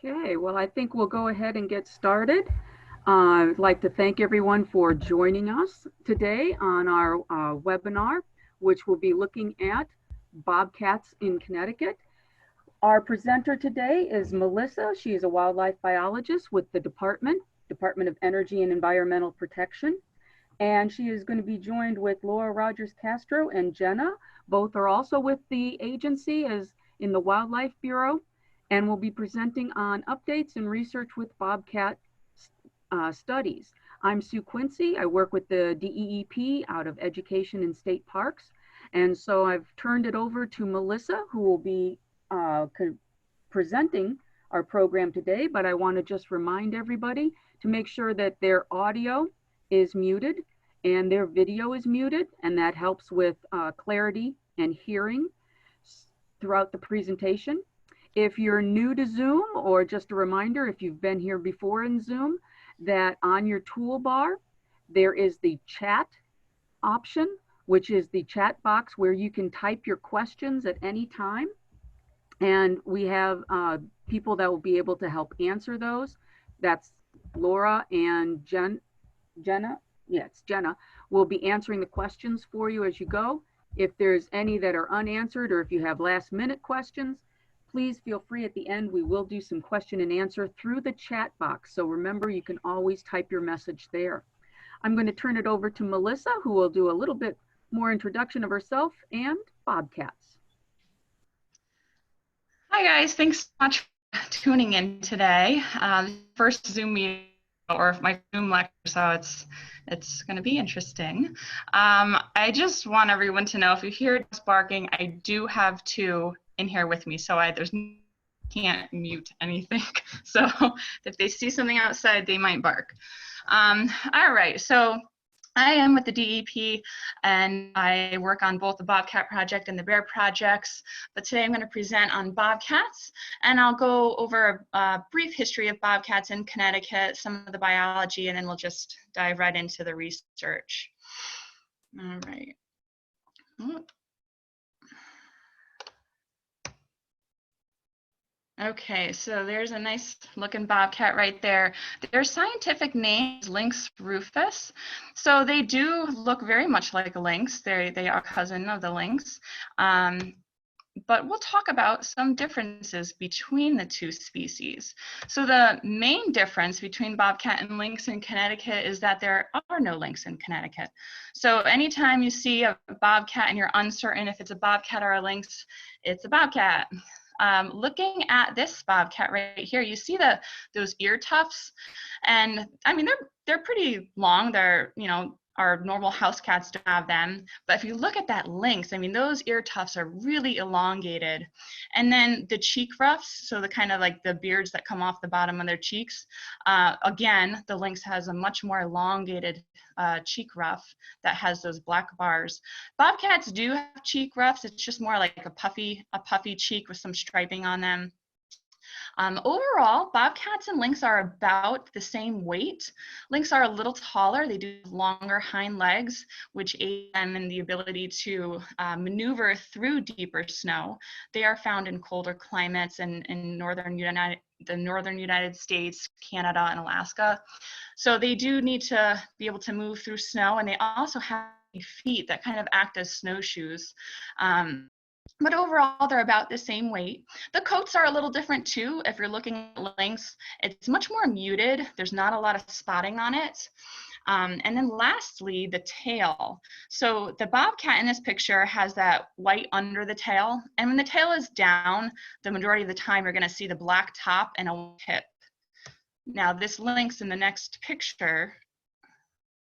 Okay, well, I think we'll go ahead and get started. I'd like to thank everyone for joining us today on our webinar, which will be looking at bobcats in Connecticut. Our presenter today is Melissa. She is a wildlife biologist with the Department of Energy and Environmental Protection. And she is going to be joined with Laura Rogers Castro and Jenna. Both are also with the agency as in the Wildlife Bureau, and will be presenting on updates and research with bobcat studies. I'm Sue Quincy. I work with the DEEP out of Education and State Parks. And so I've turned it over to Melissa, who will be presenting our program today. But I want to just remind everybody to make sure that their audio is muted and their video is muted, and that helps with clarity and hearing throughout the presentation. If you're new to Zoom, or just a reminder, if you've been here before in Zoom, that on your toolbar, there is the chat option, which is the chat box where you can type your questions at any time. And we have people that will be able to help answer those. That's Laura and Jenna. Yes, Jenna will be answering the questions for you as you go. If there's any that are unanswered, or if you have last minute questions, please feel free at the end. We will do some question and answer through the chat box. So remember, you can always type your message there. I'm going to turn it over to Melissa, who will do a little bit more introduction of herself and bobcats. Hi guys, thanks so much for tuning in today. First Zoom meeting, or my Zoom lecture, so it's going to be interesting. I just want everyone to know, if you hear dogs barking, I do have two in here with me, so can't mute anything. So if they see something outside, they might bark. All right, so I am with the DEP, and I work on both the Bobcat Project and the Bear Projects, but today I'm going to present on bobcats, and I'll go over a brief history of bobcats in Connecticut, some of the biology, and then we'll just dive right into the research. All right. Okay, so there's a nice looking bobcat right there. Their scientific name is Lynx rufus. So they do look very much like a lynx. They are a cousin of the lynx. But we'll talk about some differences between the two species. So the main difference between bobcat and lynx in Connecticut is that there are no lynx in Connecticut. So anytime you see a bobcat and you're uncertain if it's a bobcat or a lynx, it's a bobcat. Looking at this bobcat right here, you see those ear tufts, and I mean they're pretty long. They're, you know, our normal house cats don't have them, but if you look at that lynx, I mean those ear tufts are really elongated. And then the cheek ruffs, so the kind of like the beards that come off the bottom of their cheeks, again the lynx has a much more elongated cheek ruff that has those black bars. Bobcats do have cheek ruffs. It's just more like a puffy cheek with some striping on them. Overall, bobcats and lynx are about the same weight. Lynx are a little taller. They do have longer hind legs, which aid them in the ability to maneuver through deeper snow. They are found in colder climates and in the northern United States, Canada, and Alaska. So they do need to be able to move through snow, and they also have feet that kind of act as snowshoes. But overall, they're about the same weight. The coats are a little different too. If you're looking at lynx, it's much more muted. There's not a lot of spotting on it. And then lastly, the tail. So the bobcat in this picture has that white under the tail. And when the tail is down, the majority of the time, you're gonna see the black top and a white tip. Now this lynx in the next picture,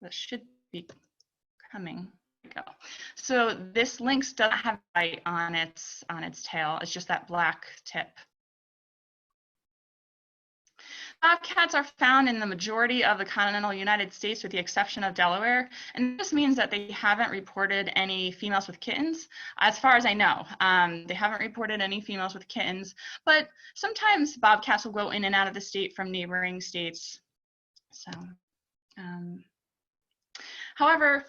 that should be coming. Go. So this lynx doesn't have white on its tail. It's just that black tip. Bobcats are found in the majority of the continental United States with the exception of Delaware, and this means that they haven't reported any females with kittens. As far as I know, they haven't reported any females with kittens, but sometimes bobcats will go in and out of the state from neighboring states. So. However,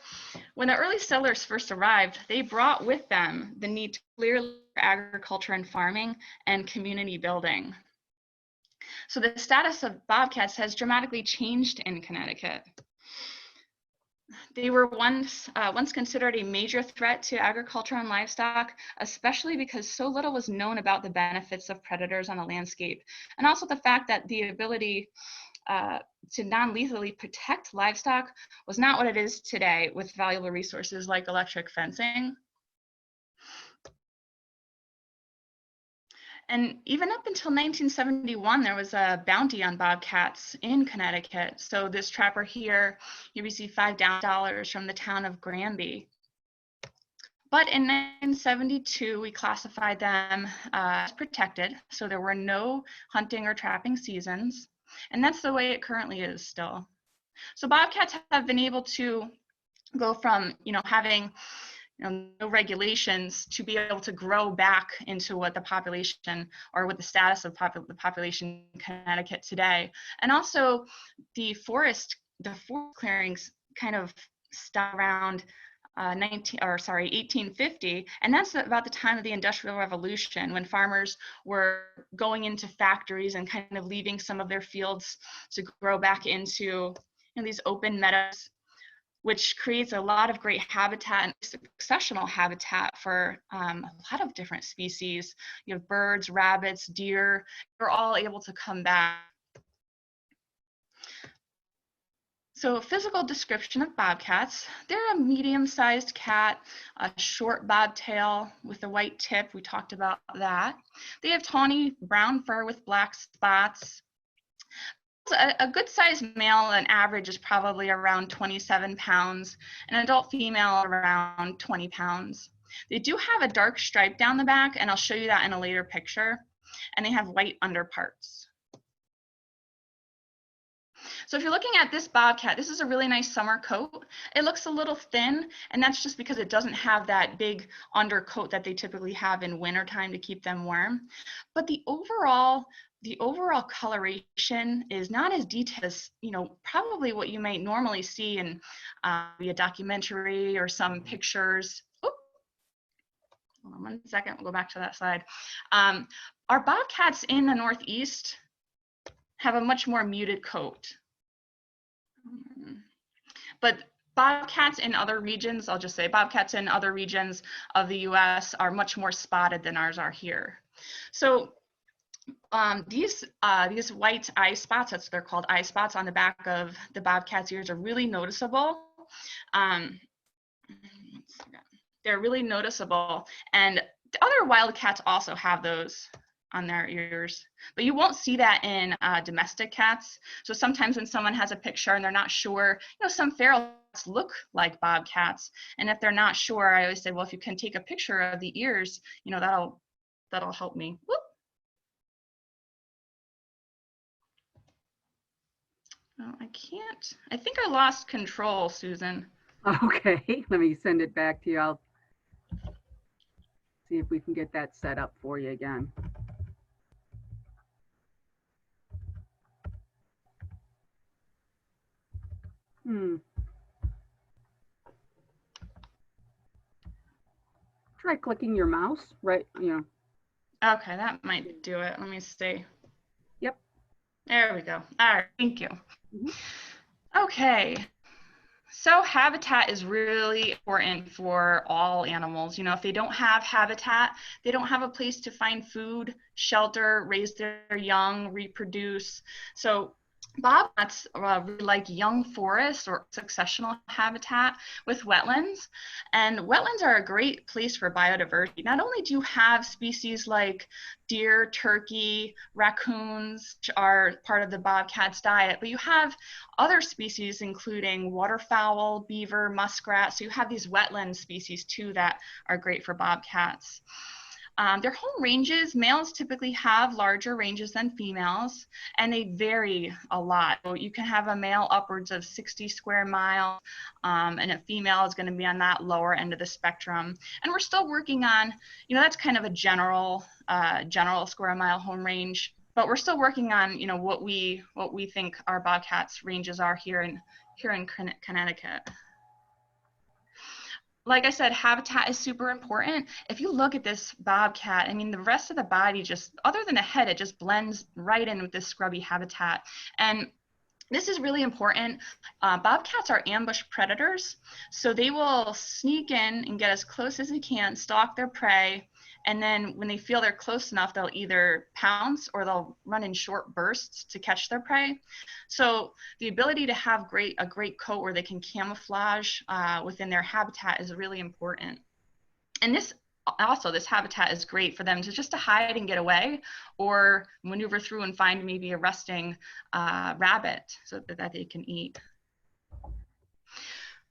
when the early settlers first arrived, they brought with them the need to clear agriculture and farming and community building. So the status of bobcats has dramatically changed in Connecticut. They were once considered a major threat to agriculture and livestock, especially because so little was known about the benefits of predators on the landscape, and also the fact that the ability to non-lethally protect livestock was not what it is today with valuable resources like electric fencing. And even up until 1971, there was a bounty on bobcats in Connecticut. So this trapper here, he received $5 from the town of Granby. But in 1972, we classified them as protected. So there were no hunting or trapping seasons. And that's the way it currently is still. So bobcats have been able to go from, having no regulations to be able to grow back into what the population or what the status of the population in Connecticut today. And also the forest clearings kind of stopped around 1850, and that's about the time of the Industrial Revolution, when farmers were going into factories and kind of leaving some of their fields to grow back into these open meadows, which creates a lot of great habitat and successional habitat for a lot of different species. You have birds, rabbits, deer, they're all able to come back. So physical description of bobcats, they're a medium-sized cat, a short bobtail with a white tip, we talked about that. They have tawny brown fur with black spots. A good sized male, an average, is probably around 27 pounds, an adult female around 20 pounds. They do have a dark stripe down the back, and I'll show you that in a later picture, and they have white underparts. So if you're looking at this bobcat, this is a really nice summer coat. It looks a little thin, and that's just because it doesn't have that big undercoat that they typically have in wintertime to keep them warm. But the overall coloration is not as detailed as, probably what you might normally see in a documentary or some pictures. Hold on one second, we'll go back to that slide. Our bobcats in the Northeast have a much more muted coat. But bobcats in other regions, I'll just say bobcats in other regions of the US are much more spotted than ours are here. So these white eye spots, that's what they're called, eye spots on the back of the bobcat's ears, are really noticeable. They're really noticeable, and the other wildcats also have those on their ears, but you won't see that in domestic cats. So sometimes when someone has a picture and they're not sure, some feral cats look like bobcats, and if they're not sure, I always say, well, if you can take a picture of the ears, that'll help me. Whoop. Oh, I can't. I think I lost control, Susan. Okay, let me send it back to you. I'll see if we can get that set up for you again. Try clicking your mouse, right? Okay, that might do it. Let me see. Yep. There we go. All right, thank you. Okay. So habitat is really important for all animals. If they don't have habitat, they don't have a place to find food, shelter, raise their young, reproduce. So bobcats really like young forest or successional habitat with wetlands, and wetlands are a great place for biodiversity. Not only do you have species like deer, turkey, raccoons, which are part of the bobcat's diet, but you have other species including waterfowl, beaver, muskrat, so you have these wetland species too that are great for bobcats. Their home ranges, males typically have larger ranges than females, and they vary a lot. So you can have a male upwards of 60 square miles, and a female is going to be on that lower end of the spectrum. And we're still working on, that's kind of a general square mile home range, but we're still working on, what we think our bobcats ranges are here in Connecticut. like I said, habitat is super important. If you look at this bobcat, I mean, the rest of the body just, other than the head, it just blends right in with this scrubby habitat. And this is really important. Bobcats are ambush predators, so they will sneak in and get as close as they can, stalk their prey, and then when they feel they're close enough, they'll either pounce or they'll run in short bursts to catch their prey. So the ability to have a great coat where they can camouflage within their habitat is really important. And this habitat is great for them to just to hide and get away, or maneuver through and find maybe a resting rabbit so that they can eat.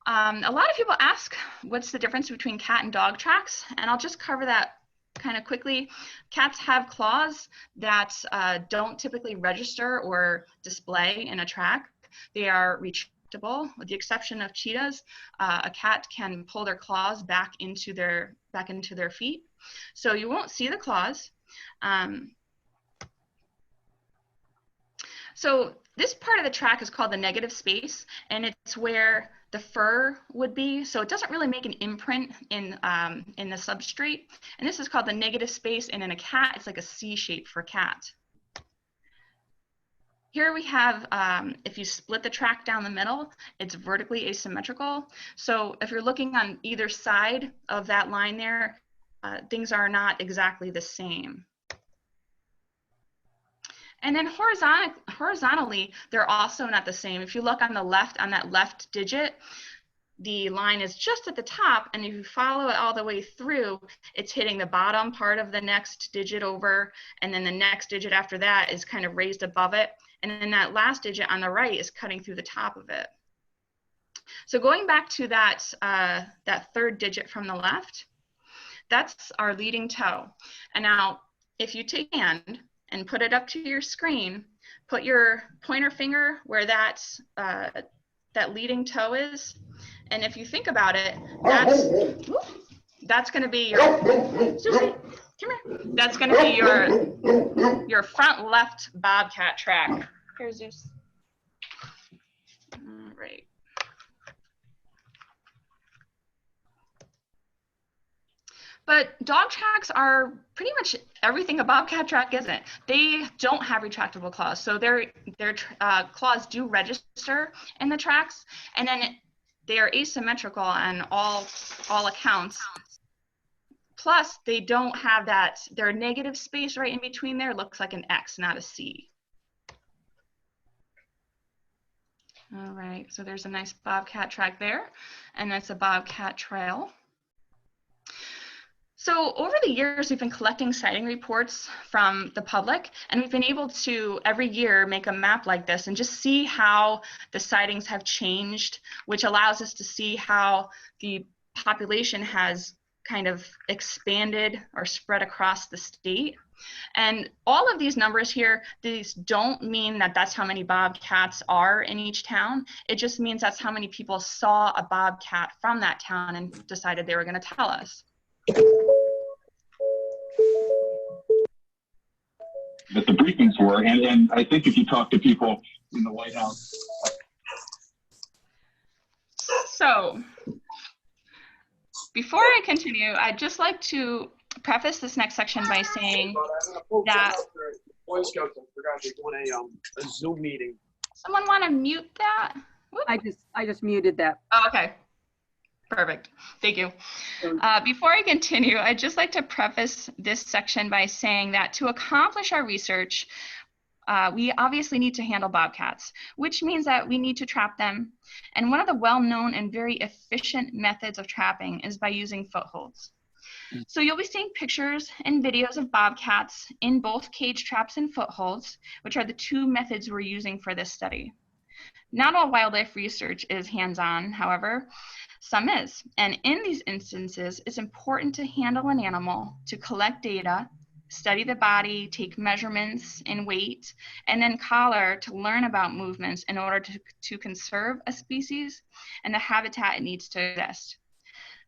A lot of people ask what's the difference between cat and dog tracks, and I'll just cover that kind of quickly. Cats have claws that don't typically register or display in a track. They are retractable, with the exception of cheetahs. A cat can pull their claws back into their feet, so you won't see the claws. So this part of the track is called the negative space, and it's where the fur would be. So it doesn't really make an imprint in the substrate. And this is called the negative space. And in a cat, it's like a C shape for cat. Here we have, if you split the track down the middle, it's vertically asymmetrical. So if you're looking on either side of that line there, things are not exactly the same. And then horizontally, they're also not the same. If you look on the left, on that left digit, the line is just at the top, and if you follow it all the way through, it's hitting the bottom part of the next digit over, and then the next digit after that is kind of raised above it, and then that last digit on the right is cutting through the top of it. So going back to that, that third digit from the left, that's our leading toe. And now, if you take a hand and put it up to your screen, put your pointer finger where that leading toe is, and if you think about it, that's going to be your, Susie, come here. That's going to be your front left bobcat track. Here, Zeus. All right. But dog tracks are pretty much everything a bobcat track isn't. They don't have retractable claws, so their claws do register in the tracks, and then they are asymmetrical on all accounts. Plus, they don't have that, their negative space right in between there looks like an X, not a C. All right, so there's a nice bobcat track there, and that's a bobcat trail. So over the years, we've been collecting sighting reports from the public, and we've been able to every year make a map like this and just see how the sightings have changed, which allows us to see how the population has kind of expanded or spread across the state. And all of these numbers here, these don't mean that that's how many bobcats are in each town. It just means that's how many people saw a bobcat from that town and decided they were going to tell us. That the briefings were, and I think if you talk to people in the White House. So, before I continue, I'd just like to preface this next section by saying that Boy Scouts, I forgot they're doing a Zoom meeting. Someone want to mute that? Whoop. I just muted that. Oh, okay. Perfect. Thank you. Before I continue, I'd just like to preface this section by saying that to accomplish our research, we obviously need to handle bobcats, which means that we need to trap them. And one of the well-known and very efficient methods of trapping is by using footholds. So you'll be seeing pictures and videos of bobcats in both cage traps and footholds, which are the two methods we're using for this study. Not all wildlife research is hands-on, however. Some is, and in these instances, it's important to handle an animal, to collect data, study the body, take measurements in weight, and then collar to learn about movements in order to conserve a species and the habitat it needs to exist.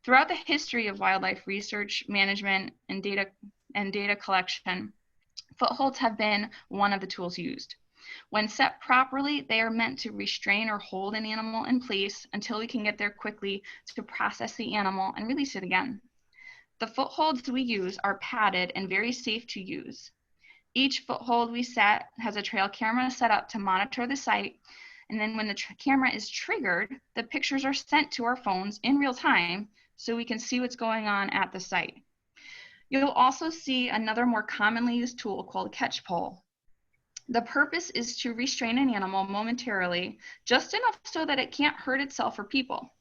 Throughout the history of wildlife research, management, and data collection, footholds have been one of the tools used. When set properly, they are meant to restrain or hold an animal in place until we can get there quickly to process the animal and release it again. The footholds we use are padded and very safe to use. Each foothold we set has a trail camera set up to monitor the site, and then when the camera is triggered, the pictures are sent to our phones in real time so we can see what's going on at the site. You'll also see another more commonly used tool called catch pole. The purpose is to restrain an animal momentarily, just enough so that it can't hurt itself or people.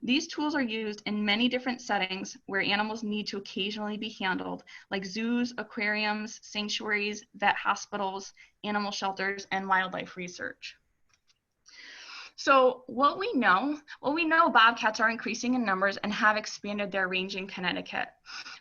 These tools are used in many different settings where animals need to occasionally be handled, like zoos, aquariums, sanctuaries, vet hospitals, animal shelters, and wildlife research. So what we know bobcats are increasing in numbers and have expanded their range in Connecticut.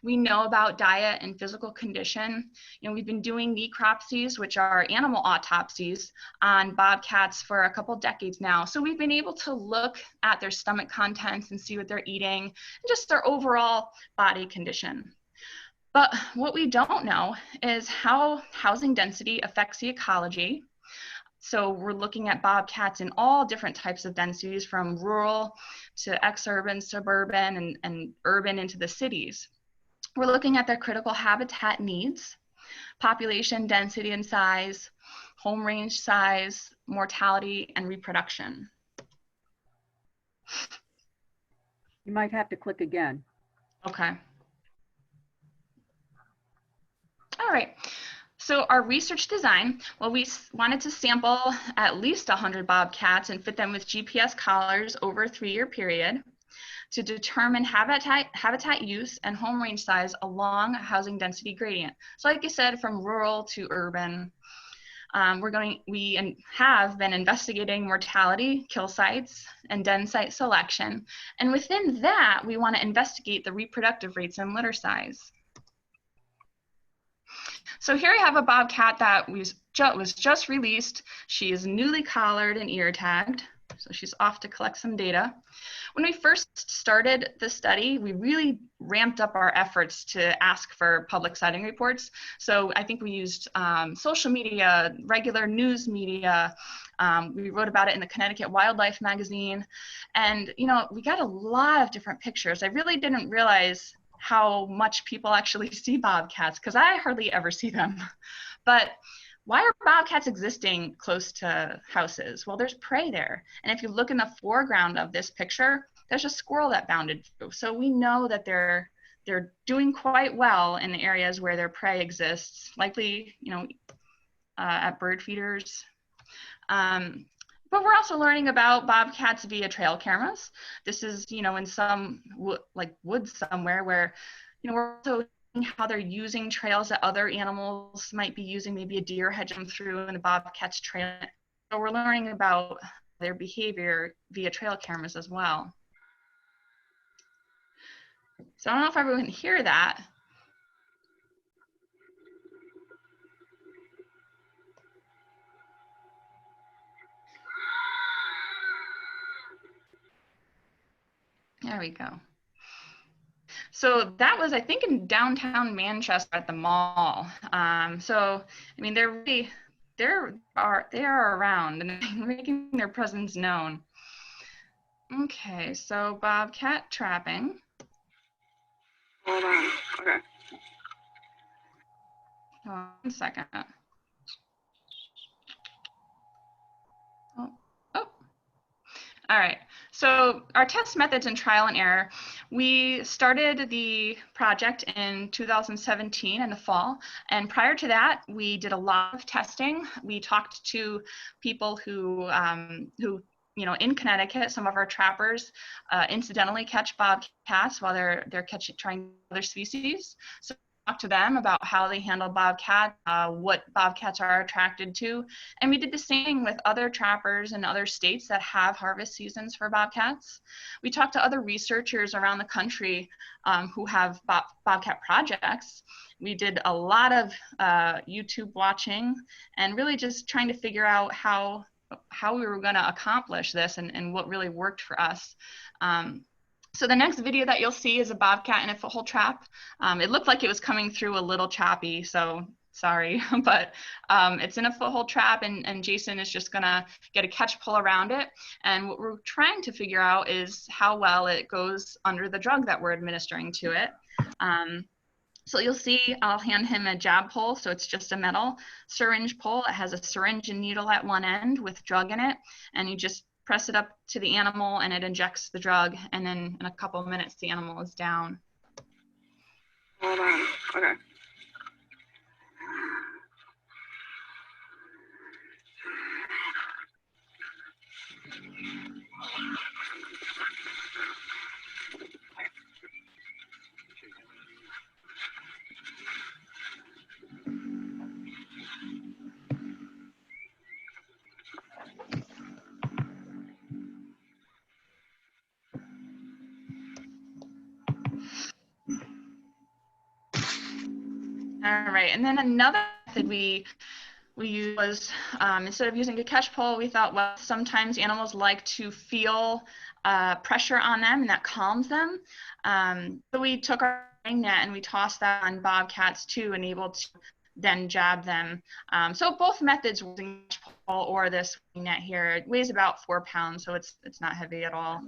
We know about diet and physical condition. We've been doing necropsies, which are animal autopsies, on bobcats for a couple decades now. So we've been able to look at their stomach contents and see what they're eating, and just their overall body condition. But what we don't know is how housing density affects the ecology. So we're looking at bobcats in all different types of densities, from rural to exurban, suburban, and urban into the cities. We're looking at their critical habitat needs, population density and size, home range size, mortality, and reproduction. You might have to click again. Okay. All right. So our research design, well, we wanted to sample at least 100 bobcats and fit them with GPS collars over a 3-year period to determine habitat use and home range size along a housing density gradient. So like I said, from rural to urban, we have been investigating mortality, kill sites, and den site selection. And within that, we want to investigate the reproductive rates and litter size. So here I have a bobcat that was just released. She is newly collared and ear tagged, so she's off to collect some data. When we first started the study, we really ramped up our efforts to ask for public sighting reports. So I think we used social media, regular news media. We wrote about it in the Connecticut Wildlife magazine, and we got a lot of different pictures. I really didn't realize how much people actually see bobcats, because I hardly ever see them. But why are bobcats existing close to houses? Well, there's prey there. And if you look in the foreground of this picture, there's a squirrel that bounded through. So we know that they're doing quite well in the areas where their prey exists, likely, at bird feeders. But we're also learning about bobcats via trail cameras. This is, in some woods somewhere where, we're also seeing how they're using trails that other animals might be using. Maybe a deer hedge them through and the bobcats trail. So we're learning about their behavior via trail cameras as well. So I don't know if everyone can hear that. There we go. So that was, I think, in downtown Manchester at the mall. So I mean, they are around and making their presence known. Okay, so bobcat trapping. Hold on. Okay. Hold on 1 second. All right, so our test methods and trial and error, we started the project in 2017 in the fall, and prior to that, we did a lot of testing. We talked to people who in Connecticut, some of our trappers incidentally catch bobcats while they're trying other species. So talk to them about how they handle bobcat, what bobcats are attracted to. And we did the same with other trappers in other states that have harvest seasons for bobcats. We talked to other researchers around the country who have bobcat projects. We did a lot of YouTube watching and really just trying to figure out how we were going to accomplish this and what really worked for us. So the next video that you'll see is a bobcat in a foothold trap. It looked like it was coming through a little choppy, so sorry, but it's in a foothold trap, and Jason is just gonna get a catch pull around it. And what we're trying to figure out is how well it goes under the drug that we're administering to it. So you'll see I'll hand him a jab pole. So it's just a metal syringe pole. It has a syringe and needle at one end with drug in it. And you just press it up to the animal and it injects the drug. And then in a couple of minutes, the animal is down. Hold on. Okay. All right, and then another method we used was, instead of using a catch pole, we thought, well, sometimes animals like to feel pressure on them, and that calms them. So we took our net and we tossed that on bobcats too, and able to then jab them. So both methods, using catch pole or this net here, it weighs about 4 pounds, so it's not heavy at all.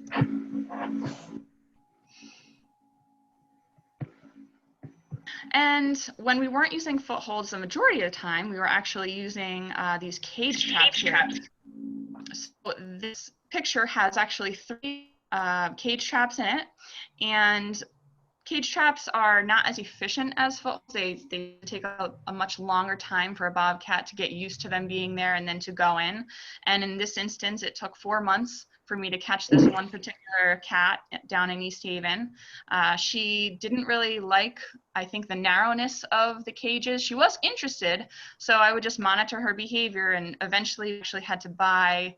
And when we weren't using footholds the majority of the time, we were actually using these cage traps here. So this picture has actually 3 cage traps in it, and cage traps are not as efficient as footholds. They take a much longer time for a bobcat to get used to them being there and then to go in. And in this instance, it took 4 months for me to catch this one particular cat down in East Haven. She didn't really like, I think, the narrowness of the cages. She was interested, so I would just monitor her behavior, and eventually actually had to buy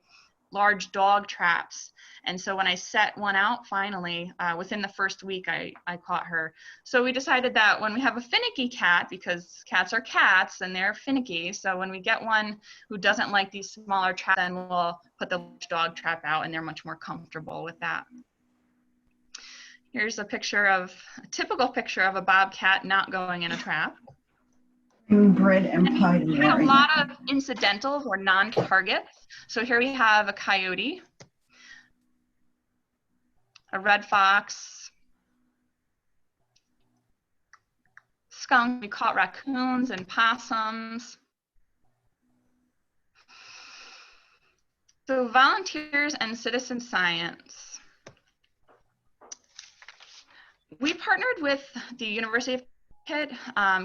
large dog traps. And so when I set one out, finally, within the first week, I caught her. So we decided that when we have a finicky cat, because cats are cats and they're finicky, so when we get one who doesn't like these smaller traps, then we'll put the large dog trap out, and they're much more comfortable with that. Here's a typical picture of a bobcat not going in a trap. Bread and pie. We have a lot of incidentals or non-targets. So here we have a coyote, a red fox, skunk. We caught raccoons and possums. So volunteers and citizen science. We partnered with the University of Connecticut.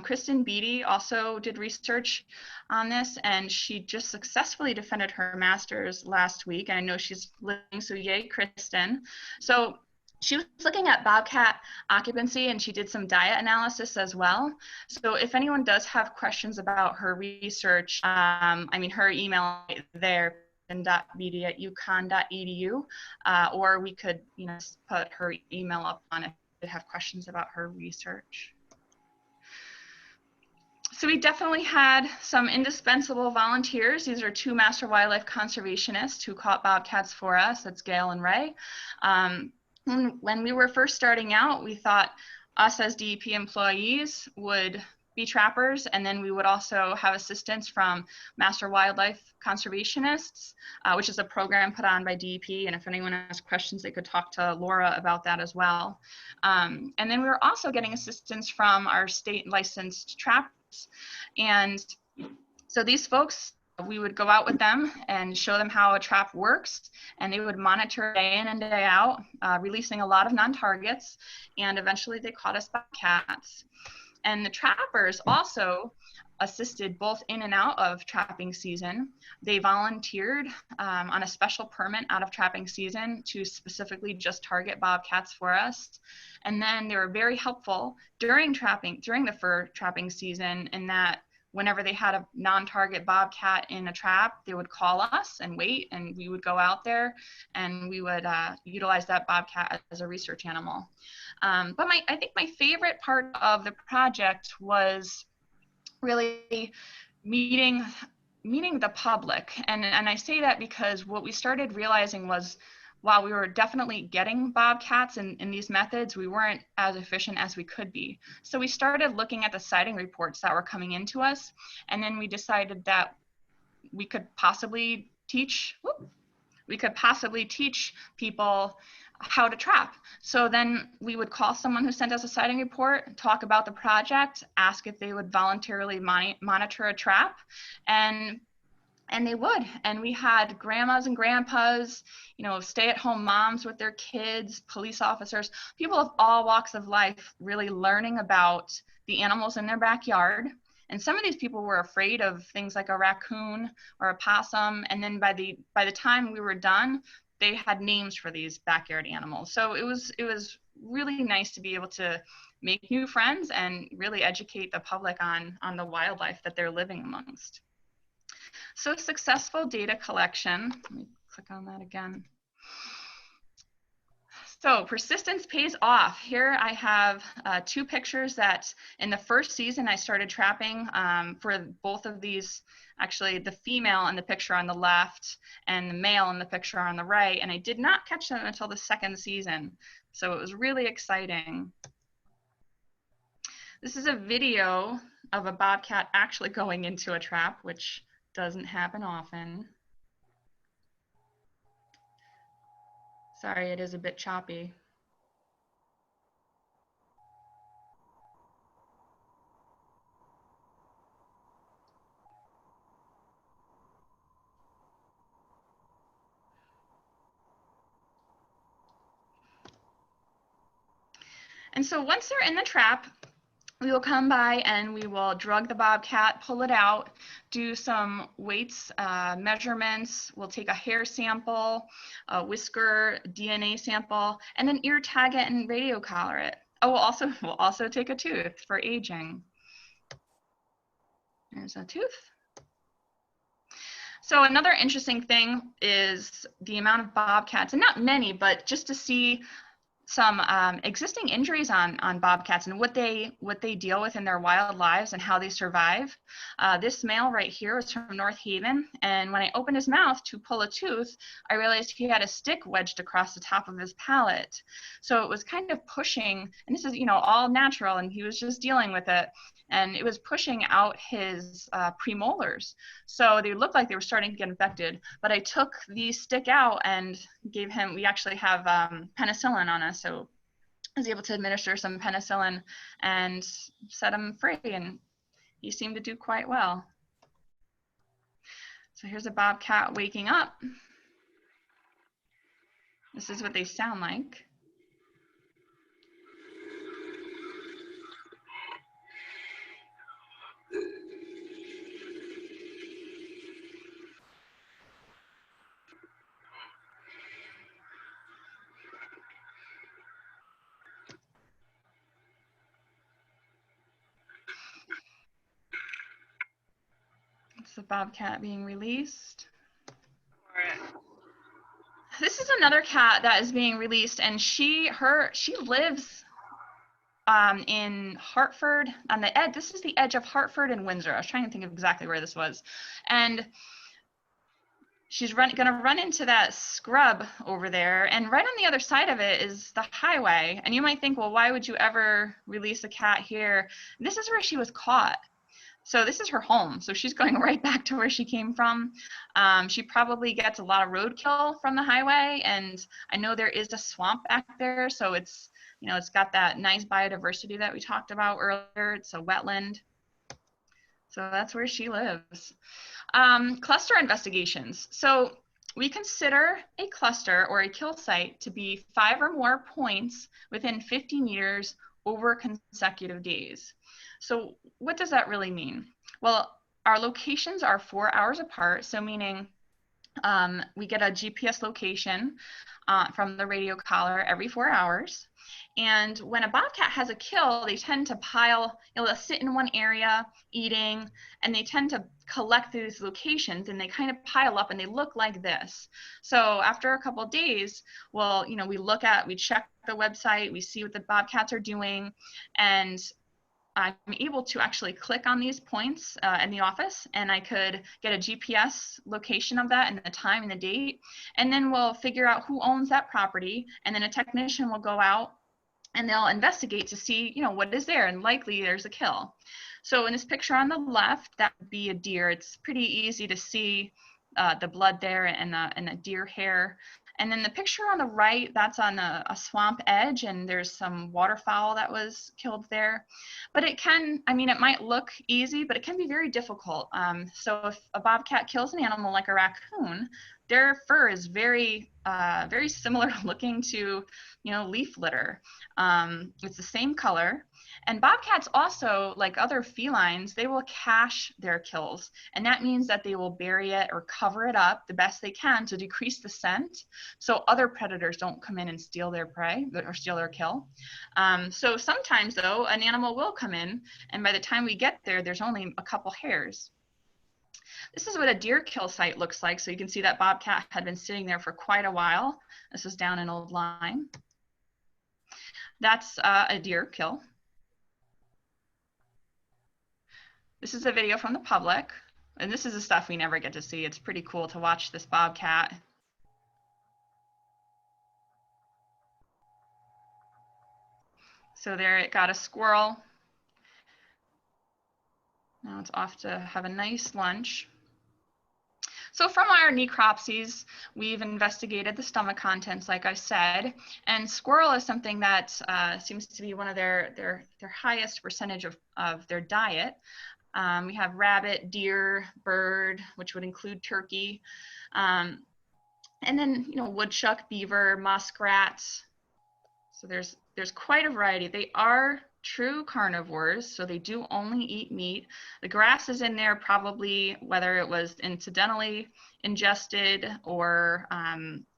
Kristen Beatty also did research on this, and she just successfully defended her master's last week. And I know she's living, so yay, Kristen. So she was looking at bobcat occupancy, and she did some diet analysis as well. So if anyone does have questions about her research, her email there, kristen.beatty@uconn.edu, or we could, put her email up on it if you have questions about her research. So we definitely had some indispensable volunteers. These are 2 master wildlife conservationists who caught bobcats for us. That's Gail and Ray. When we were first starting out, we thought us as DEP employees would be trappers, and then we would also have assistance from master wildlife conservationists, which is a program put on by DEP. And if anyone has questions, they could talk to Laura about that as well. And then we were also getting assistance from our state licensed trappers. And so these folks, we would go out with them and show them how a trap works, and they would monitor day in and day out, releasing a lot of non-targets, and eventually they caught us bobcats. And the trappers also assisted both in and out of trapping season. They volunteered on a special permit out of trapping season to specifically just target bobcats for us. And then they were very helpful during the fur trapping season, in that whenever they had a non-target bobcat in a trap, they would call us and wait, and we would go out there and we would utilize that bobcat as a research animal. But I think my favorite part of the project was really meeting the public. And I say that because what we started realizing was while we were definitely getting bobcats in these methods, we weren't as efficient as we could be. So we started looking at the sighting reports that were coming into us, and then we decided that we could possibly teach people how to trap. So then we would call someone who sent us a sighting report, talk about the project, ask if they would voluntarily monitor a trap, and they would. And we had grandmas and grandpas, you know, stay-at-home moms with their kids, police officers, people of all walks of life really learning about the animals in their backyard. And some of these people were afraid of things like a raccoon or a possum. And then by the time we were done, they had names for these backyard animals. So it was really nice to be able to make new friends and really educate the public on the wildlife that they're living amongst. So successful data collection, let me click on that again. So persistence pays off. Here I have 2 pictures that in the first season I started trapping for both of these, actually the female in the picture on the left and the male in the picture on the right, and I did not catch them until the second season. So it was really exciting. This is a video of a bobcat actually going into a trap, which doesn't happen often. Sorry, it is a bit choppy. And so once they're in the trap, we will come by and we will drug the bobcat, pull it out, do some weights, measurements. We'll take a hair sample, a whisker, DNA sample, and then ear tag it and radio collar it. Oh, we'll also take a tooth for aging. There's a tooth. So another interesting thing is the amount of bobcats, and not many, but just to see some existing injuries on bobcats and what they deal with in their wild lives and how they survive. This male right here is from North Haven, and when I opened his mouth to pull a tooth, I realized he had a stick wedged across the top of his palate. So it was kind of pushing, and this is, you know, all natural, and he was just dealing with it, and it was pushing out his premolars. So they looked like they were starting to get infected, but I took the stick out and gave him, we actually have penicillin on us, so I was able to administer some penicillin and set him free, and he seemed to do quite well. So here's a bobcat waking up. This is what they sound like. It's the bobcat being released. This is another cat that is being released, and she lives in Hartford on the edge. This is the edge of Hartford and Windsor. I was trying to think of exactly where this was, and she's gonna run into that scrub over there, and right on the other side of it is the highway. And you might think, well, why would you ever release a cat here? This is where she was caught. So this is her home. So she's going right back to where she came from. She probably gets a lot of roadkill from the highway, and I know there is a swamp back there, so it's, you know, it's got that nice biodiversity that we talked about earlier. It's a wetland. So that's where she lives. Cluster investigations. So we consider a cluster or a kill site to be 5 or more points within 50 meters over consecutive days. So what does that really mean? Well, our locations are 4 hours apart, so meaning we get a GPS location from the radio collar every 4 hours. And when a bobcat has a kill, they tend to pile, you know, they'll sit in one area eating, and they tend to collect these locations, and they kind of pile up, and they look like this. So after a couple of days, well, you know, we check the website, we see what the bobcats are doing, and I'm able to actually click on these points in the office, and I could get a GPS location of that and the time and the date, and then we'll figure out who owns that property, and then a technician will go out and they'll investigate to see, you know, what is there, and likely there's a kill. So in this picture on the left, that would be a deer. It's pretty easy to see the blood there and the deer hair. And then the picture on the right, that's on a swamp edge, and there's some waterfowl that was killed there. But it can, I mean, it might look easy, but it can be very difficult. So if a bobcat kills an animal like a raccoon, their fur is very, very similar looking to, you know, leaf litter. It's the same color. And bobcats also, like other felines, they will cache their kills. And that means that they will bury it or cover it up the best they can to decrease the scent, so other predators don't come in and steal their prey or steal their kill. So sometimes, though, an animal will come in, and by the time we get there, there's only a couple hairs. This is what a deer kill site looks like. So you can see that bobcat had been sitting there for quite a while. This is down in Old Lyme. That's a deer kill. This is a video from the public, and this is the stuff we never get to see. It's pretty cool to watch this bobcat. So there it got a squirrel. Now it's off to have a nice lunch. So from our necropsies, we've investigated the stomach contents, like I said, and squirrel is something that seems to be one of their highest percentage of their diet. We have rabbit, deer, bird, which would include turkey, and then, you know, woodchuck, beaver, muskrats. So there's quite a variety. They are true carnivores, so they do only eat meat. The grass is in there probably whether it was incidentally ingested or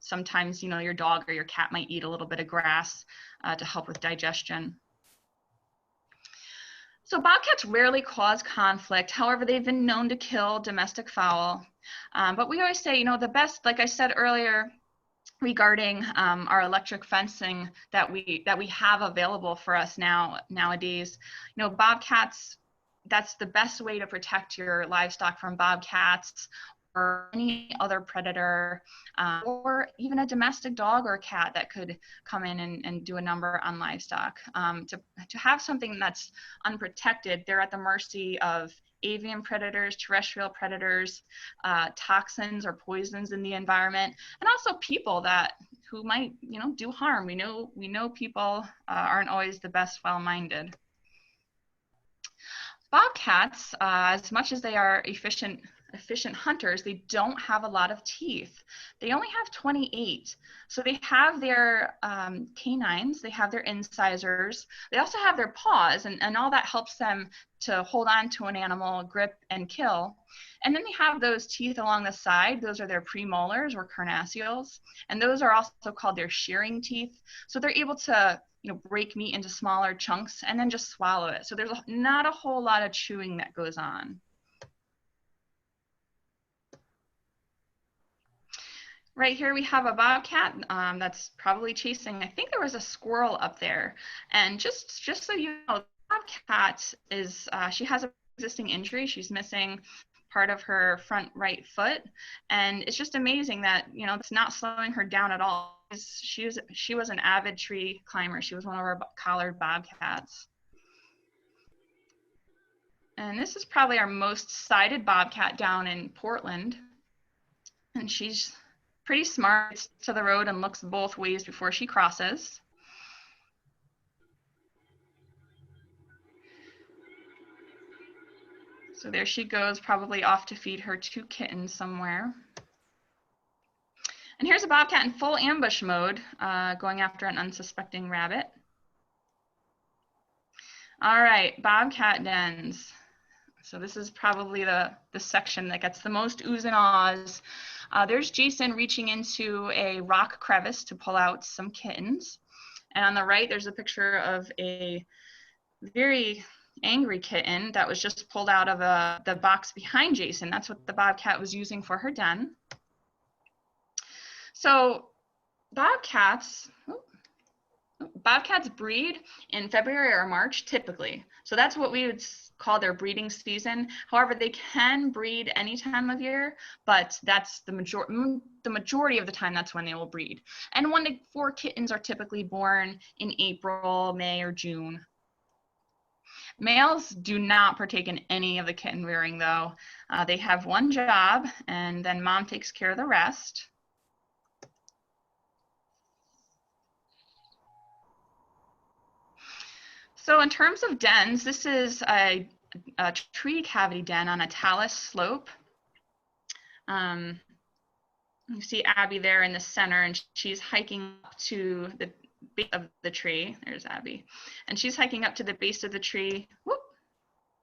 sometimes, you know, your dog or your cat might eat a little bit of grass to help with digestion. So bobcats rarely cause conflict. However, they've been known to kill domestic fowl. But we always say, you know, the best, like I said earlier, regarding our electric fencing that we have available for us nowadays, you know, bobcats, that's the best way to protect your livestock from bobcats or any other predator, or even a domestic dog or cat that could come in and do a number on livestock. To have something that's unprotected, they're at the mercy of avian predators, terrestrial predators, toxins or poisons in the environment, and also people who might, you know, do harm. We know people aren't always the best well-minded. Bobcats, as much as they are efficient hunters, they don't have a lot of teeth. They only have 28. So they have their canines, they have their incisors, they also have their paws, and all that helps them to hold on to an animal, grip, and kill. And then they have those teeth along the side. Those are their premolars or carnassials, and those are also called their shearing teeth. So they're able to, you know, break meat into smaller chunks and then just swallow it. So there's not a whole lot of chewing that goes on. Right here we have a bobcat that's probably chasing, I think there was a squirrel up there. And just so you know, the bobcat is, she has an existing injury. She's missing part of her front right foot. And it's just amazing that, you know, it's not slowing her down at all. She was an avid tree climber. She was one of our collared bobcats. And this is probably our most sighted bobcat down in Portland. And she's pretty smart, to the road and looks both ways before she crosses. So there she goes, probably off to feed her 2 kittens somewhere. And here's a bobcat in full ambush mode, going after an unsuspecting rabbit. All right, Bobcat Dens. So this is probably the section that gets the most oohs and ahs. There's Jason reaching into a rock crevice to pull out some kittens. And on the right, there's a picture of a very angry kitten that was just pulled out of the box behind Jason. That's what the bobcat was using for her den. So bobcats, Bobcats breed in February or March typically. So that's what we would call their breeding season. However, they can breed any time of year, but that's the majority of the time that's when they will breed. And 1 to 4 kittens are typically born in April, May, or June. Males do not partake in any of the kitten rearing though. They have one job and then mom takes care of the rest. So in terms of dens, this is a tree cavity den on a talus slope. You see Abby there in the center, and she's hiking up to the base of the tree. There's Abby. And she's hiking up to the base of the tree. Whoop,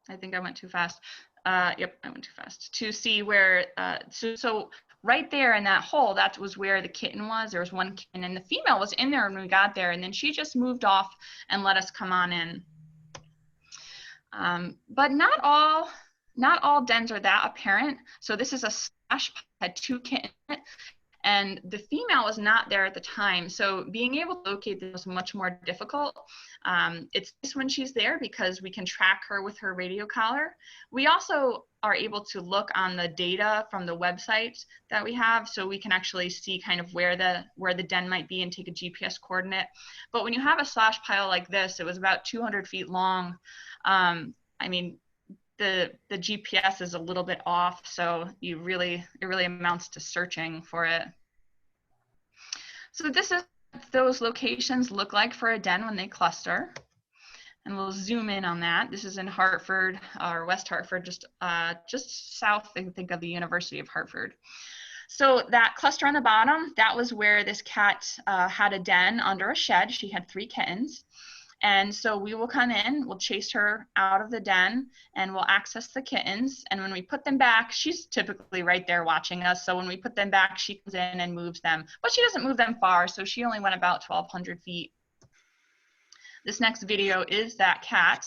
I think I went too fast. Yep, I went too fast. To see where, so right there in that hole, that was where the kitten was. There was one kitten, and the female was in there when we got there, and then she just moved off and let us come on in. But not all dens are that apparent. So this is a slash, had 2 kittens, and the female was not there at the time. So being able to locate them was much more difficult. It's nice when she's there because we can track her with her radio collar. We also are able to look on the data from the website that we have, so we can actually see kind of where the den might be and take a GPS coordinate. But when you have a slash pile like this, it was about 200 feet long. I mean, the GPS is a little bit off, so it really amounts to searching for it. So this is what those locations look like for a den when they cluster, and we'll zoom in on that. This is in Hartford, or West Hartford, just south, I think, of the University of Hartford. So that cluster on the bottom, that was where this cat had a den under a shed. She had 3 kittens. And so we will come in, we'll chase her out of the den, and we'll access the kittens. And when we put them back, she's typically right there watching us. So when we put them back, she comes in and moves them. But she doesn't move them far, so she only went about 1,200 feet. This next video is that cat.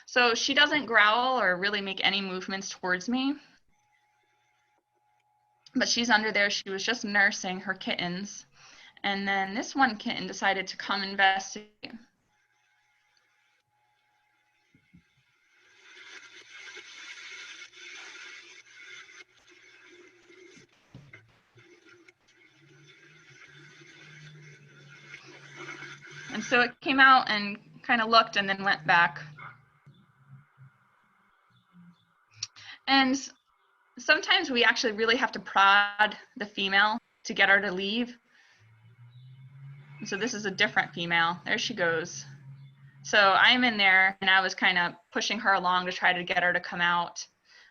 So she doesn't growl or really make any movements towards me. But she's under there. She was just nursing her kittens. And then this one kitten decided to come investigate. And so it came out and kind of looked and then went back. And sometimes we actually really have to prod the female to get her to leave. So this is a different female. There she goes. So I'm in there and I was kind of pushing her along to try to get her to come out.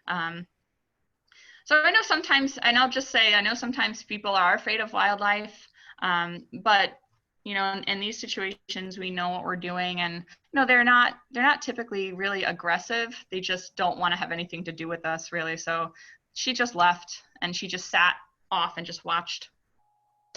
So I know sometimes, and I'll just say, I know sometimes people are afraid of wildlife, but you know, in these situations, we know what we're doing, and you know, they're not typically really aggressive. They just don't want to have anything to do with us, really. So she just left and she just sat off and just watched.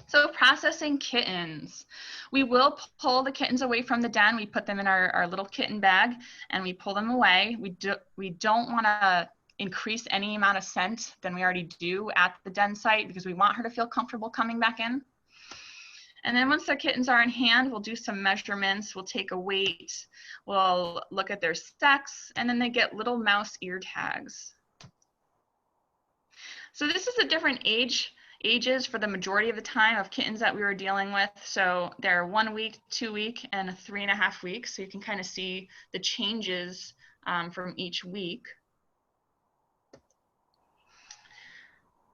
So processing kittens. We will pull the kittens away from the den. We put them in our little kitten bag and we pull them away. We don't want to increase any amount of scent than we already do at the den site because we want her to feel comfortable coming back in. And then once the kittens are in hand, we'll do some measurements. We'll take a weight. We'll look at their sex, and then they get little mouse ear tags. So this is the different ages for the majority of the time of kittens that we were dealing with. So they're 1 week, 2 week, and 3.5 weeks. So you can kind of see the changes from each week.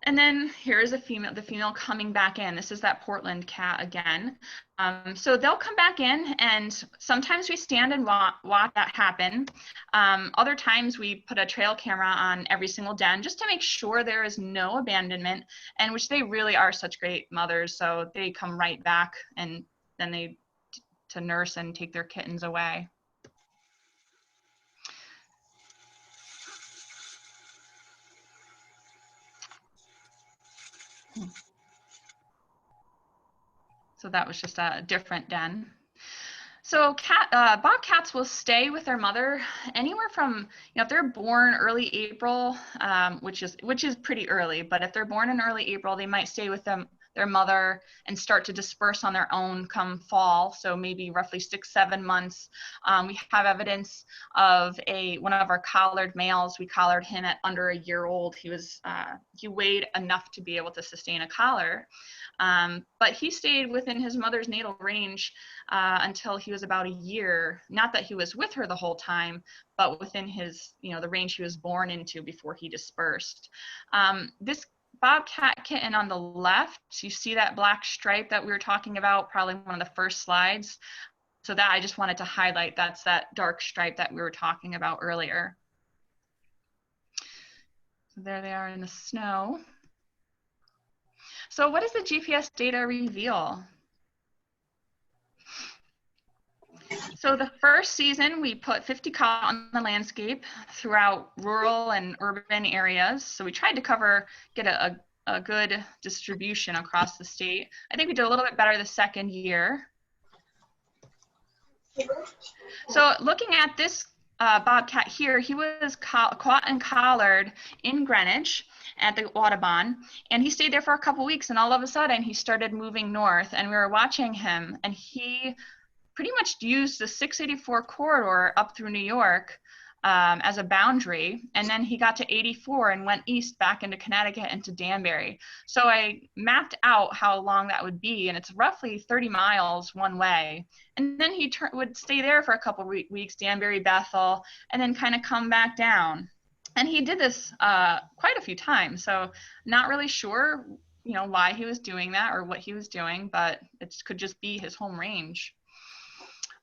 And then here's the female coming back in. This is that Portland cat again. So they'll come back in, and sometimes we stand and watch that happen. Other times we put a trail camera on every single den just to make sure there is no abandonment, and which they really are such great mothers. So they come right back, and then they to nurse and take their kittens away. So that was just a different den. So bobcats will stay with their mother anywhere from, you know, if they're born early April, which is pretty early, but if they're born in early April, they might stay with their their mother and start to disperse on their own come fall, so maybe roughly 6-7 months. We have evidence of one of our collared males. We collared him at under a year old. He weighed enough to be able to sustain a collar, but he stayed within his mother's natal range until he was about a year. Not that he was with her the whole time, but within his, the range he was born into before he dispersed. This Bobcat kitten on the left, you see that black stripe that we were talking about, probably one of the first slides. So that I just wanted to highlight, that's that dark stripe that we were talking about earlier. So there they are in the snow. So what does the GPS data reveal? So the first season, we put 50 cows on the landscape throughout rural and urban areas. So we tried to get a good distribution across the state. I think we did a little bit better the second year. So looking at this Bobcat here, he was caught and collared in Greenwich at the Audubon, and he stayed there for a couple weeks, and all of a sudden he started moving north, and we were watching him, and he pretty much used the 684 corridor up through New York as a boundary, and then he got to 84 and went east back into Connecticut into Danbury. So I mapped out how long that would be, and it's roughly 30 miles one way. And then he would stay there for a couple weeks, Danbury, Bethel, and then kind of come back down. And he did this quite a few times, so not really sure, why he was doing that or what he was doing, but it could just be his home range.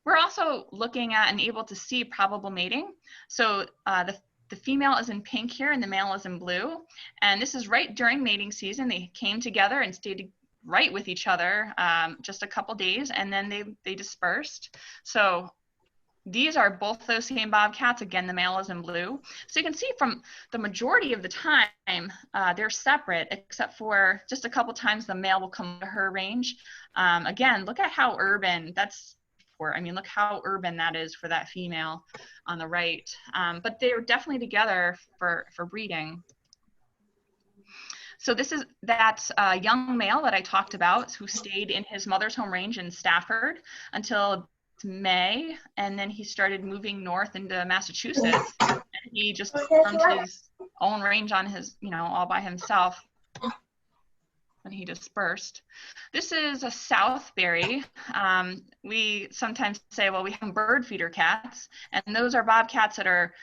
We're also looking at and able to see probable mating. So the female is in pink here and the male is in blue. And this is right during mating season. They came together and stayed right with each other just a couple days, and then they dispersed. So these are both those same bobcats. Again, the male is in blue. So you can see from the majority of the time, they're separate, except for just a couple times the male will come to her range. Again, look at how urban look how urban that is for that female on the right. But they were definitely together for breeding. So this is that young male that I talked about who stayed in his mother's home range in Stafford until May, and then he started moving north into Massachusetts, and he just formed his own range on his, all by himself when he dispersed. This is a Southbury. We sometimes say, well, we have bird feeder cats, and those are bobcats that are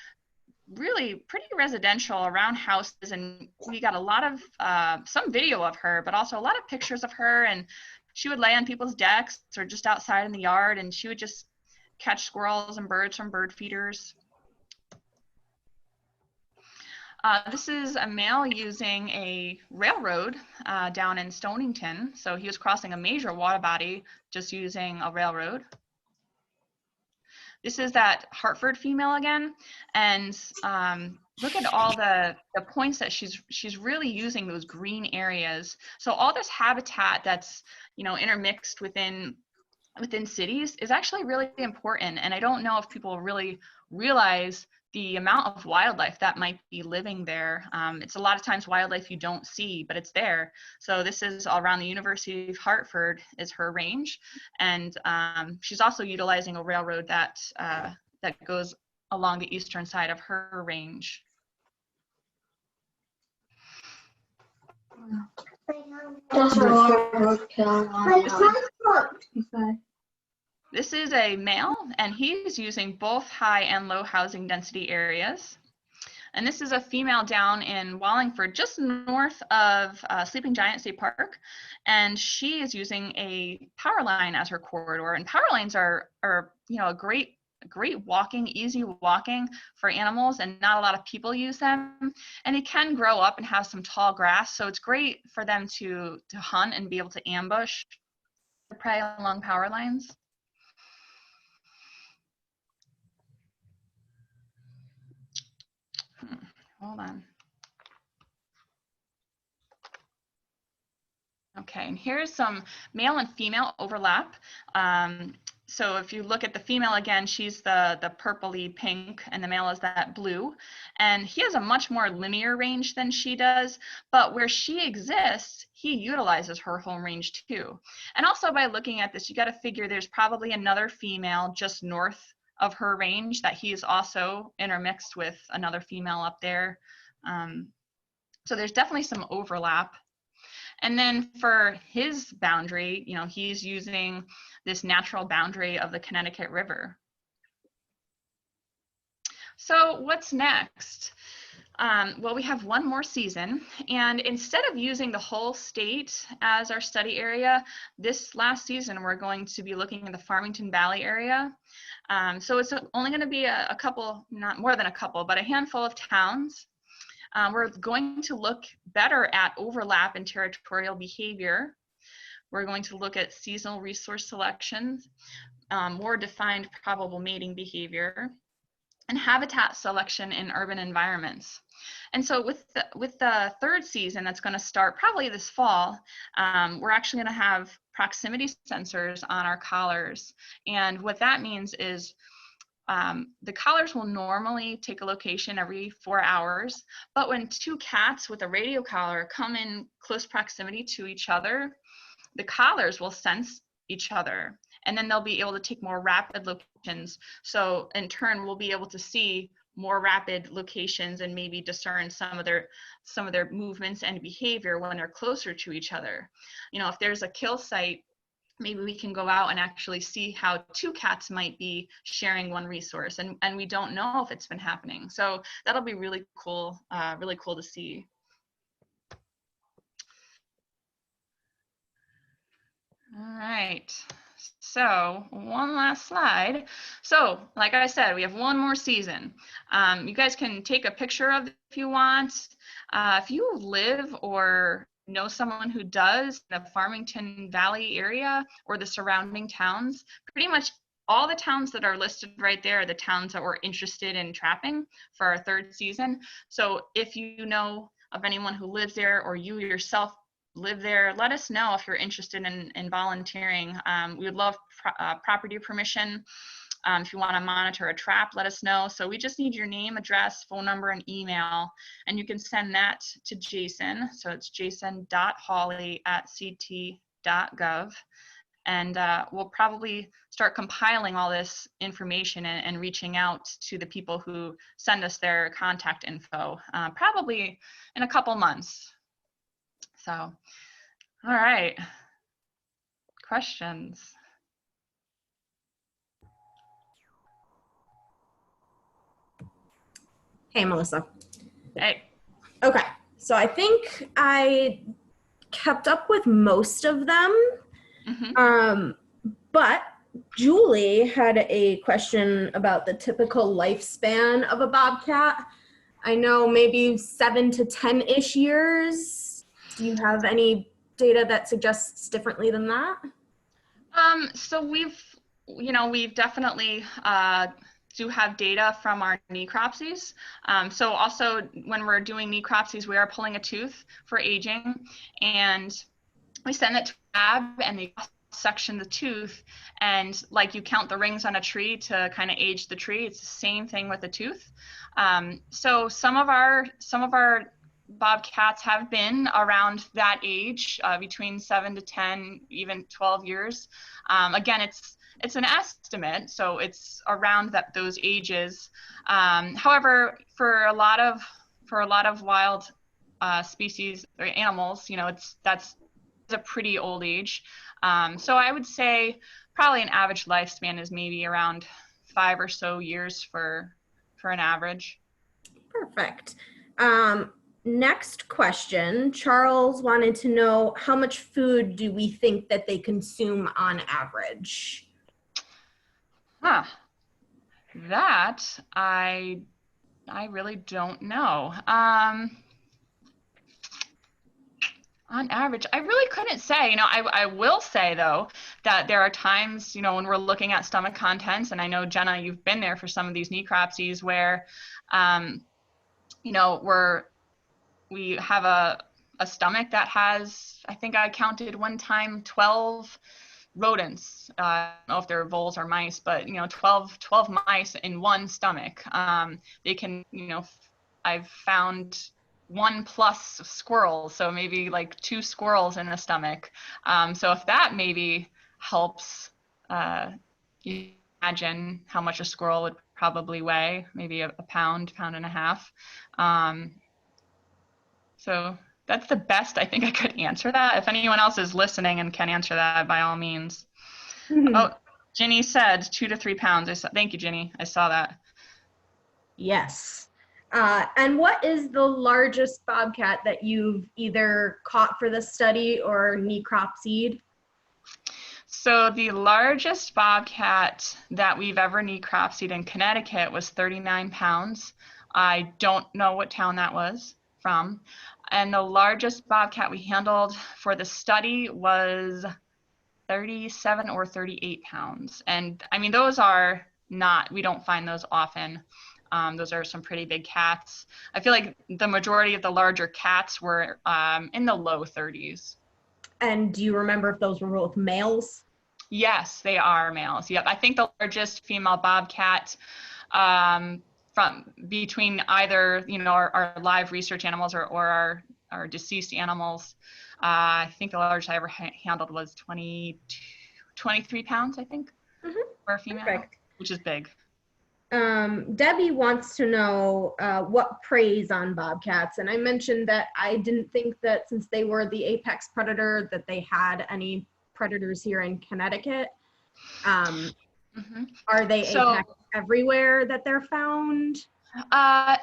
really pretty residential around houses, and we got a lot of some video of her, but also a lot of pictures of her, and she would lay on people's decks or just outside in the yard, and she would just catch squirrels and birds from bird feeders. This is a male using a railroad down in Stonington. So he was crossing a major water body just using a railroad. This is that Hartford female again, and look at all the points that she's really using those green areas. So all this habitat that's intermixed within cities is actually really important, and I don't know if people really realize the amount of wildlife that might be living there. It's a lot of times wildlife you don't see, but it's there. So this is all around the University of Hartford is her range, and she's also utilizing a railroad that goes along the eastern side of her range. This is a male, and he's using both high and low housing density areas. And this is a female down in Wallingford, just north of Sleeping Giant State Park. And she is using a Powerline as her corridor. And Powerlines are a great walking, easy walking for animals, and not a lot of people use them. And they can grow up and have some tall grass. So it's great for them to hunt and be able to ambush the prey along power lines. Hold on. Okay, and here's some male and female overlap. So if you look at the female again, she's the purpley pink and the male is that blue. And he has a much more linear range than she does, but where she exists, he utilizes her home range too. And also by looking at this, you got to figure there's probably another female just north of her range that he's also intermixed with another female up there. So there's definitely some overlap. And then for his boundary, you know, he's using this natural boundary of the Connecticut River. So what's next? Well, we have one more season, and instead of using the whole state as our study area, this last season we're going to be looking at the Farmington Valley area. So it's only going to be a couple, not more than a couple, but a handful of towns. We're going to look better at overlap in territorial behavior. We're going to look at seasonal resource selection, more defined probable mating behavior, and habitat selection in urban environments. And so with the third season that's going to start probably this fall, we're actually going to have proximity sensors on our collars. And what that means is the collars will normally take a location every 4 hours, but when two cats with a radio collar come in close proximity to each other, the collars will sense each other, and then they'll be able to take more rapid locations. So in turn, we'll be able to see more rapid locations and maybe discern some of their movements and behavior when they're closer to each other. You know, if there's a kill site, maybe we can go out and actually see how two cats might be sharing one resource, and we don't know if it's been happening. So that'll be really cool to see. All right, so one last slide. So like I said, we have one more season. You guys can take a picture of it if you want. If you live or know someone who does in the Farmington Valley area or the surrounding towns, pretty much all the towns that are listed right there are the towns that we're interested in trapping for our third season. So if you know of anyone who lives there or you yourself live there, let us know if you're interested in volunteering. We would love property permission. If you want to monitor a trap, let us know. So we just need your name, address, phone number, and email, and you can send that to Jason. So it's jason.hawley@ct.gov, and we'll probably start compiling all this information and reaching out to the people who send us their contact info, probably in a couple months. So, all right, questions? Hey, Melissa. Hey. Okay, so I think I kept up with most of them, but Julie had a question about the typical lifespan of a bobcat. I know maybe 7 to 10-ish years. Do you have any data that suggests differently than that? So we've definitely do have data from our necropsies. So also when we're doing necropsies, we are pulling a tooth for aging, and we send it to a lab and they section the tooth, and like you count the rings on a tree to kind of age the tree. It's the same thing with a tooth. So some of our bobcats have been around that age, between 7 to 10, even 12 years. Again, it's an estimate, so it's around those ages. However, for a lot of wild species or animals, that's a pretty old age. So I would say probably an average lifespan is maybe around 5 or so years for an average. Perfect. Next question, Charles wanted to know how much food do we think that they consume on average? That I really don't know. On average, I really couldn't say. I will say though that there are times, when we're looking at stomach contents, and I know Jenna, you've been there for some of these necropsies where, we have a stomach that has, I think I counted one time, 12 rodents. I don't know if they're voles or mice, but 12 mice in one stomach. They can, I've found 1+ squirrels, so maybe like 2 squirrels in the stomach. So if that maybe helps, you imagine how much a squirrel would probably weigh, maybe a pound, pound and a half. So that's the best I think I could answer that. If anyone else is listening and can answer that, by all means. Oh, Ginny said 2 to 3 pounds. Thank you, Ginny. I saw that. Yes. And what is the largest bobcat that you've either caught for the study or necropsied? So the largest bobcat that we've ever necropsied in Connecticut was 39 pounds. I don't know what town that was from. And the largest bobcat we handled for the study was 37 or 38 pounds. And I mean, those are not, we don't find those often. Those are some pretty big cats. I feel like the majority of the larger cats were in the low 30s. And do you remember if those were both males? Yes, they are males. Yep. I think the largest female bobcat from between either, our live research animals or our deceased animals, I think the largest I ever handled was 23 pounds, I think, for a female, Perfect. which is big. Debbie wants to know what preys on bobcats, and I mentioned that I didn't think that since they were the apex predator that they had any predators here in Connecticut. Are they apex everywhere that they're found?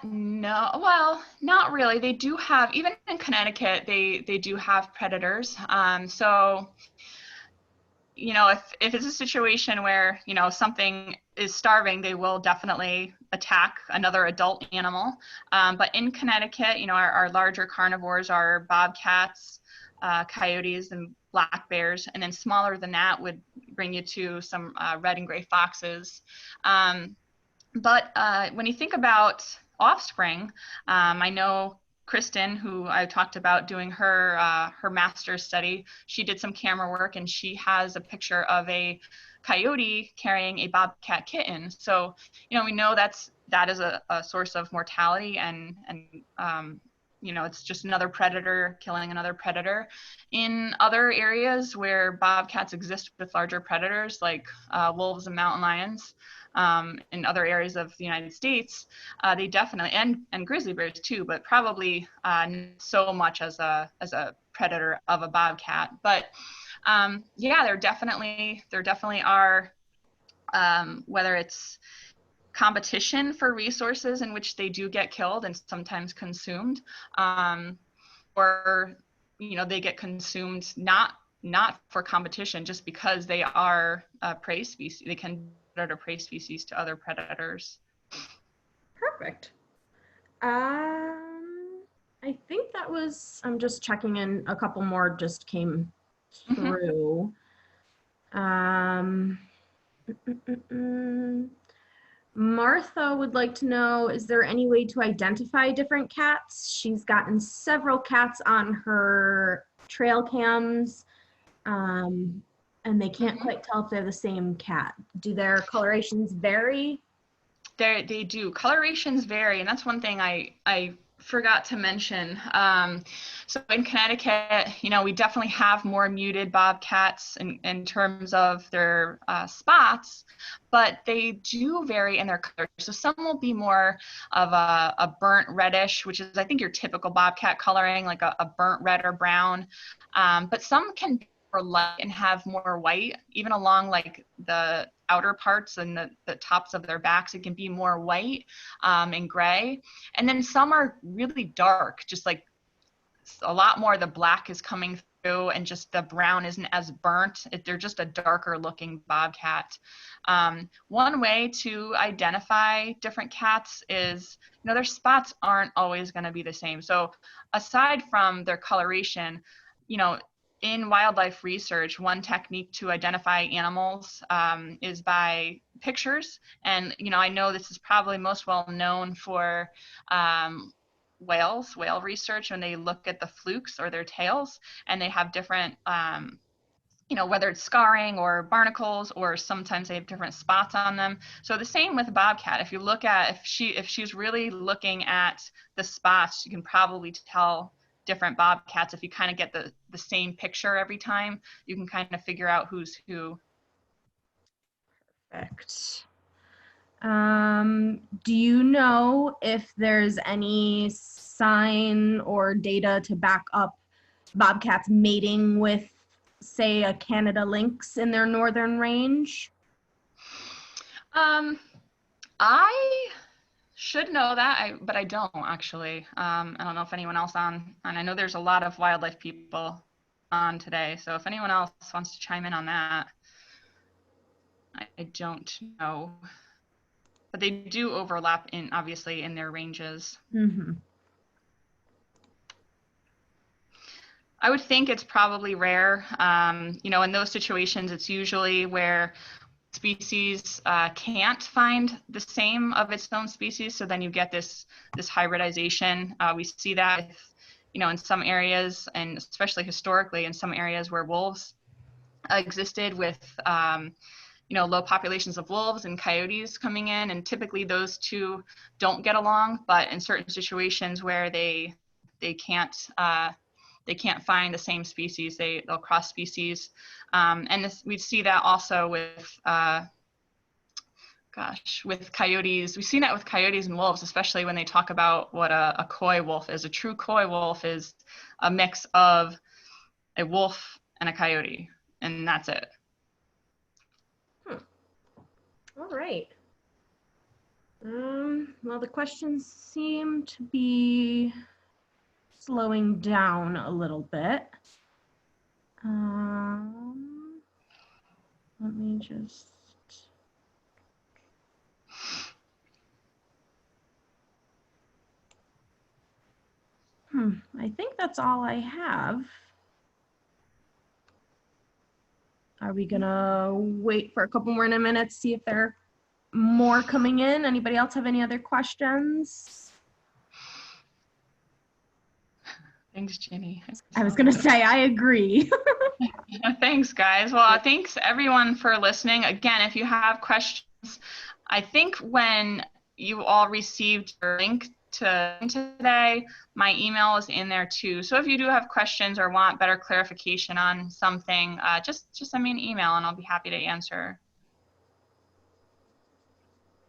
No, well, not really. They do have, even in Connecticut, they do have predators. So, if it's a situation where, something is starving, they will definitely attack another adult animal. But in Connecticut, our larger carnivores are bobcats, coyotes, and black bears. And then smaller than that would bring you to some red and gray foxes. But when you think about offspring, I know Kristen, who I talked about doing her master's study, she did some camera work and she has a picture of a coyote carrying a bobcat kitten. So, we know that is a source of mortality and it's just another predator killing another predator. In other areas where bobcats exist with larger predators like wolves and mountain lions, in other areas of the United States, they definitely, and grizzly bears too, but probably not so much as a predator of a bobcat. But yeah, there definitely are, whether it's competition for resources in which they do get killed and sometimes consumed, or they get consumed not for competition, just because they are a prey species. They can predator prey species to other predators. Perfect. I think that was, I'm just checking in, a couple more just came through. Martha would like to know, is there any way to identify different cats? She's gotten several cats on her trail cams, and they can't quite tell if they're the same cat. Do their colorations vary? They do. Colorations vary, and that's one thing I forgot to mention. So in Connecticut, we definitely have more muted bobcats in terms of their spots, but they do vary in their color. So some will be more of a burnt reddish, which is, I think, your typical bobcat coloring, like a burnt red or brown. But some can be more light and have more white, even along like the outer parts and the tops of their backs. It can be more white and gray. And then some are really dark, just like a lot more the black is coming through and just the brown isn't as burnt. They're just a darker looking bobcat. One way to identify different cats is, their spots aren't always going to be the same. So aside from their coloration, in wildlife research, one technique to identify animals is by pictures. And, I know this is probably most well known for whale research, when they look at the flukes or their tails, and they have different whether it's scarring or barnacles, or sometimes they have different spots on them. So the same with a bobcat. If you look at, if she's really looking at the spots, you can probably tell different bobcats. If you kind of get the same picture every time, you can kind of figure out who's who. Perfect. Do you know if there's any sign or data to back up bobcats mating with, say, a Canada lynx in their northern range? I should know that, but I don't actually. I don't know if anyone else on, and I know there's a lot of wildlife people on today, so if anyone else wants to chime in on that, I don't know. But they do overlap obviously in their ranges. Mm-hmm. I would think it's probably rare. In those situations, it's usually where species can't find the same of its own species, so then you get this hybridization. We see that, in some areas, and especially historically in some areas where wolves existed with, low populations of wolves and coyotes coming in, and typically those two don't get along. But in certain situations where they can't find the same species, they'll cross species. And we see that also with, with coyotes. We've seen that with coyotes and wolves, especially when they talk about what a coy wolf is. A true coy wolf is a mix of a wolf and a coyote, and that's it. All right. Well, the questions seem to be slowing down a little bit. Let me just. I think that's all I have. Are we gonna wait for a couple more minutes, see if there are more coming in? Anybody else have any other questions? Thanks, Ginny. I was gonna say, I agree. Thanks, guys. Well, thanks everyone for listening. Again, if you have questions, I think when you all received your link to today, my email is in there too. So if you do have questions or want better clarification on something, just send me an email and I'll be happy to answer.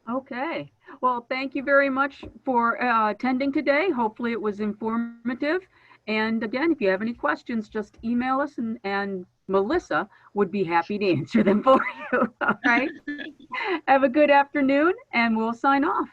Okay. Well, thank you very much for attending today. Hopefully it was informative. And again, if you have any questions, just email us and Melissa would be happy to answer them for you. All right. Have a good afternoon and we'll sign off.